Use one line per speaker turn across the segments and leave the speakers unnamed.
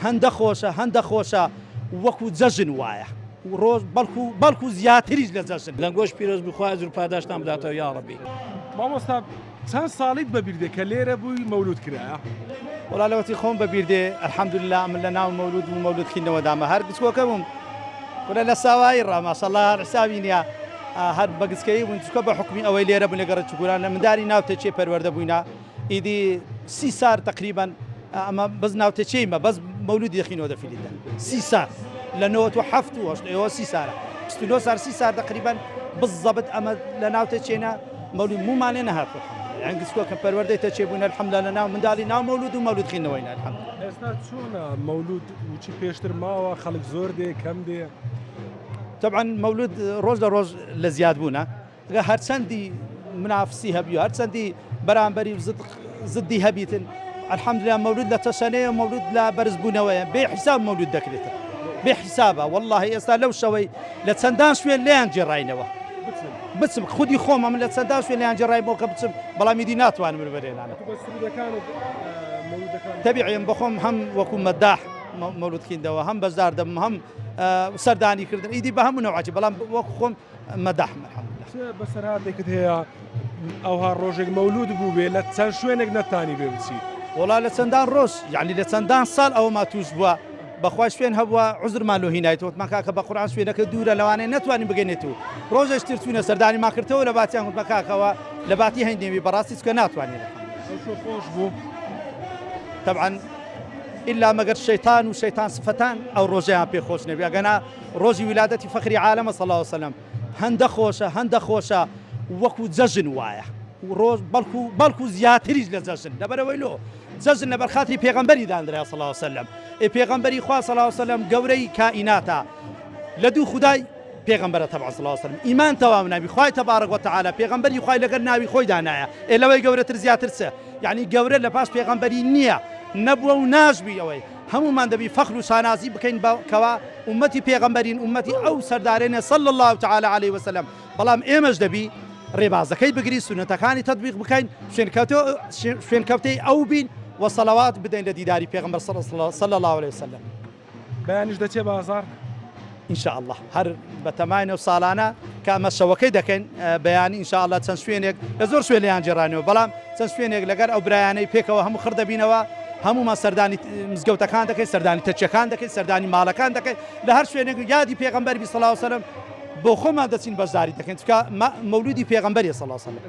هەندە خۆشە وەکو جەژن وایە ڕۆژ بەڵکو زیاتریش لە جەژن
لە گۆشت پیرۆز بخوا زور پاداشتان بداتەوە یا ڕەبی.
مامۆستا چەند ساڵیت بەبیردێ کە لێرە بووی مەولود کرایە؟
وڵا لەوەتی خۆم بەبیردێ ئەلحەمدوللا من لە ناو مەولود و مەولود خینەوەدامە هەر گچکۆکە بووم ولا لە ساوایی ڕاماشەڵڵا هەر حسابی نییە هەر بەگچکەی بوون چکە بە حکمی ئەوەی لێرە بوون لەگەڕە چگوران لە منداری ناوتەچێ پەروەردە بووینە ئیدی 30 سال تقریبا ئەمە بەس ناوتەچێمە بەس مەولودی دەخینەوە دەفیلیدەن 30 سال لە 97 و 30 سالە 29 سال 30 سال تقریبا بالضبط ئەمە لە ناوتەچێنە مەولود مومانێ نەهاتوە ئەنگسکۆ کە پەروەردەی تەچێ بوون الحەمدوللا لە ناو منداڵی ناو مەولود و مەولود خینەوەینە الحەمدوللا.
ئێستا چۆنە مەولود وچی پێشتر ماوە خەڵک زۆر دێ کەم دێ؟
طبعا مەولود ڕۆژ لە ڕۆژ لە زیادبوونە هەرچەندی منافسی هەبی و هەرچەندی بەرامبەری زدی هەبیتن الحەمدوللا مەولود لە تەشەنەیە مەولود لە بەرزبوونەوەیە بێ حیساب مەولود دەکرێتن بێ حیسابە والله ئێستا لەو شەوەی لە چەندان شوێن لێیان جێڕاینەوە بچم خودی خۆمە من لە چەندان شوێن لێیان جێڕایمەوە کە بچم بەڵامی دی ناتوانم بەرێنانە تەبیعیم بەخۆم هەم وەکو مەداح مەولود خیندەوە هەم بەزار دەبم هەم سەردانی کردن ئیدی بە هەموو نەوعاتی بەڵام وەکو خۆم مەداحم الحەمدوللا.
بەسەرهاتێکت هەیە ئەوها ڕۆژێک مەولود بوو بێ لە چەند شوێنێک نەتانی بێ بچی؟
وڵا لە چەندان ڕۆژ یعنی لە چەندان ساڵ ئەوەما توش بووە بەخوا شوێن هەبووە عوزرمان لۆ هینایەوە وتمان کاکە بە قورئان شوێنەکە دوورە لەوانەیە نەتوانین بگەینێتەوە ڕۆژێش تر چوونە سەردانی ماکردەوە لە باتیان گوتمە کاکەوە لە باتی هەندێمی بەڕاستی چکە ناتوانین
خۆش بوو
طبعا إلا مەگەر شەیتان و شەیتان سفتان ئەو ڕۆژەیان پێ خۆش نەبێ ئەگەنا ڕۆژی ولادەتی فەخری عالەمە صلی الله علیه وسلم هەندە خۆشە وەکو جەژن وایە ڕۆژ بەڵکو زیاتریش لە جەژن لەبەرەوەی لۆ جەژن لەبەر خاتری پێغەمبەری دانرا صلی الله علیه وسلم پێغەمبەری خوا صلی الله علیه وسلم گەورەی کائیناتە لە دوو خودای پێغەمبەرە تەبع صلی الله علیه وسلم ئیمان تەواو نابی خوای تەبارەک وتعالى پێغەمبەری خوای لەگەر ناوی خۆی دانایە ئێلەوەی گەورەتر زیاتر چە یعنی گەورە لە پاش پێغەمبەری نییە نەبووە و ناشبی ئەوەی هەمومان دەبی فەخر و شانازی بکەین کەوا ئومەتی پێغەمبەرین ئومەتی ئەو سەردارێنە صلی الله تعالى عليه وسلم بەڵام ئێمەش دەبی ڕێبازەکەی بگری سونەتەکانی تەطبیق بکەین شوێنکەوتەی ئەو بین وصلوات بدەین لە دیداری پێغەمبەر صلی الله عليه وسلم.
بەیانیش دەچێ بازار
إن شاء الله هەر بە تەماینە و ساڵانە کە ئەمە شەوەکەی دەکەین بەیانی إن شاء الله چەند شوێنێک لە زۆر شوێن لێیان جێڕانەوە بەڵام چەند شوێنێک لەگەر ئەو برایانەی پێکەوە هەموو خڕ دەبینەوە هەمومان سەردانی مزگەوتەکان دەکەین سەردانی تەچەکان دەکەین سەردانی ماڵەکان دەکەین لە هەر شوێنێک یادی پێغەمبەر صلی الله عليه وسلم بۆ خۆمان دەچین بەشداری دەکەین چکە مەولودی پێغەمبەری صلی الله عليه وسلم.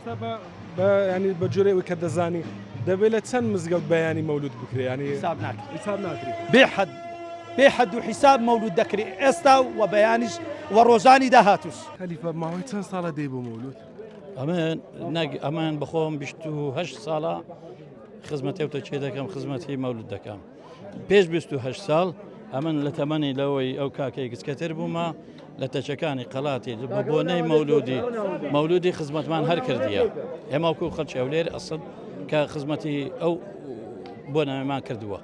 ینی بە جۆرەوەی کە دەزانی دەبێت لە چەند مزگەوت بەیانی مەولود بکرێ ینی
حساب ناکرێت بێ حد و حساب مەولود دەکرێت ئێستا و بەیانیش و ڕۆژانی داهاتوش.
خەلیفە ماوەی چەند ساڵە دەی بۆ مەولود؟
ئەمان بەخۆم 28 ساڵە خزمەتێوتە چێ دەکەم خزمەتی مەولود دەکەم پێش 28 ساڵ ئەمن لە تەمەنی لەوەی ئەو کاکەی گچکەتر بوومە لە تەچەکانی قەڵاتی بە بۆنەی مەولودی خزمەتمان هەر کردیە ئێمە وەکو خەڵکی ئەولێر ئەسڵ کە خزمەتی ئەو بۆنەمان کردووە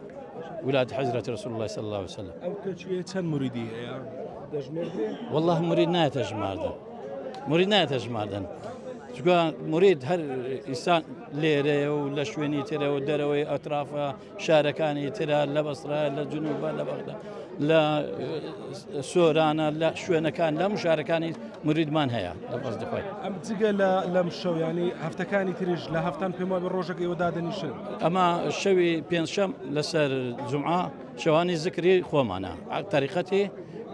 ولاد حضرة رسول الله صلى الله عليه وسلم.
ئەو کەچوێ چەند موریدی هەیە دەژمێردرێ؟
والله مرید نایەتە ژماردن چکە مرید هەر ئینسان لێرەیە و لە شوێنی ترە و دەرەوەی ئەترافە شارەکانی ترە لە بەسرا لە جنوبە لە بەغدا لە سۆرانە لە شوێنەکان لە شارەکانی مریدمان هەیە لە بەس دەخۆی
ئەم جگە لەم شەو ینی هەفتەکانی تریش لە هەفتان پێم وابێ ڕۆژێک ئێوە دادەنیشن
ئەمە شەوی پێنجشەم لەسەر جومعە شەوانی زکری خۆمانە تاریخەتی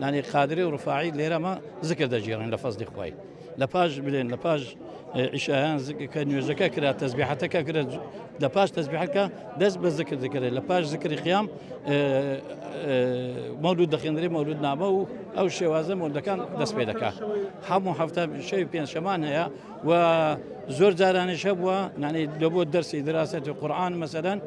نانی قادری و ڕفاعی لێرەمە زکر دەگیڕین لە فەزلی خۆی لە پاش بلێن لە پاش عیشایان کە نوێژەکە کرا تەسبیحەتەکە کرێت لە پاش تەسبیحەکە دەست بە زکر دەکرێت لە پاش زکری قیام مەولود دەخێنرێ مەولود نامە و ئەو شێوازە مەولودەکان دەست پێ دەکات هەموو هەفتە شەوی پێنجشەمان هەیە و زۆر جارانیش هەبووە نانی لەبۆ دەرسی دراست قورئان مەسەلەن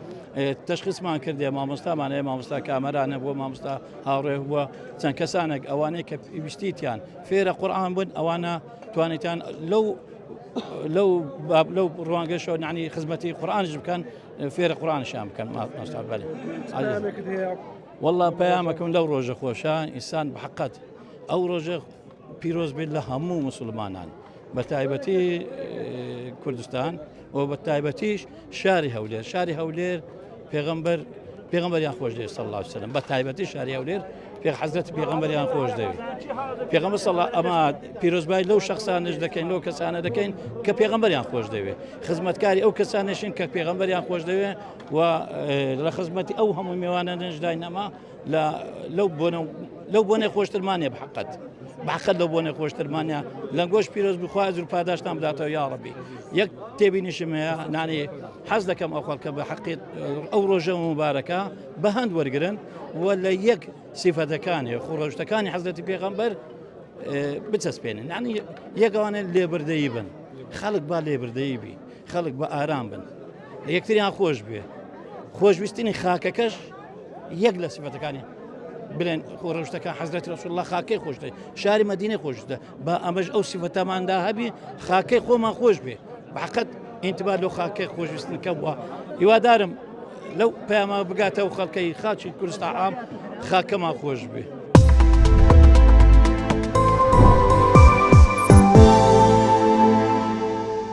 تەشخیصمان کردێ مامۆستامان هەیە مامۆستا کامەرانە بووە مامۆستا هاوڕێ بووە چەند کەسانێک ئەوانەی کە پێویستیتیان فێرە قورئان بوون ئەوانە توانیتیان لەو ڕوانگەشەوە نانی خزمەتی قورئانش بکەن فێرە قورئانیشیان بکەن مامۆستا بەڵێ والله پەیامەکەم لەو ڕۆژە خۆشە ئینسان بەحەقەت ئەو ڕۆژە پیرۆز بێت لە هەموو موسڵمانان بە تایبەتی کوردستان و بە تایبەتیش شاری هەولێر پێغەمبەر پێغەمبەریان خۆش دەوێت صلی الله عليه وسلم بە تایبەتی شاری هەولێر پێ حەزرەت پێغەمبەریان خۆش دەوێت پێغەمبەر صلی الله ئەمە پیرۆزبای لەو شخصانش دەکەین لەو کەسانە دەکەین کە پێغەمبەریان خۆش دەوێت خزمەتکاری ئەو کەسانشین کە پێغەمبەریان خۆش دەوێت و لە خزمەتی ئەو هەموو میوانانش داینەما لەو بۆنێ خۆشترمانێ بحقت لەو بۆنێ خۆشترمانە لەنگۆش پیرۆز بخوازر و پاداشتان بداتەوە یا ڕەبی یەک تێبینیشم هەیە نانی حەز دەکەم ئەو خەڵکە بە حەقیقت ئەو ڕۆژە مبارەکە بە هەند وەرگرن و لە یەک سیفەتەکانی خوڕەوشتەکانی حەزرەتی پێغەمبەر بچەسپێنن یعنی یەکەوانە لێبوردەیی بن خەڵک با لێبوردەیی بی خەڵک بە ئارام بن یەکتریان خۆش بێ خۆشویستنی خاکەکەش یەک لە سیفەتەکانی بڵێن خۆڕەوشتەکە حەزرەتی ڕەسوڵ الله خاکەی خۆش دەوێت شاری مەدینەی خۆش دەوێت بە ئەمەش ئەو سیفەتەماندا هەبی خاکەی خۆمان خۆش بێ بەحقەت ئینتیبار لەو خاکەی خۆشویستنەکە بووە هیوادارم لەو پەیامە بگاتەوە خەڵکەی خاچی کوردستان عام خاکەمان خۆش بێ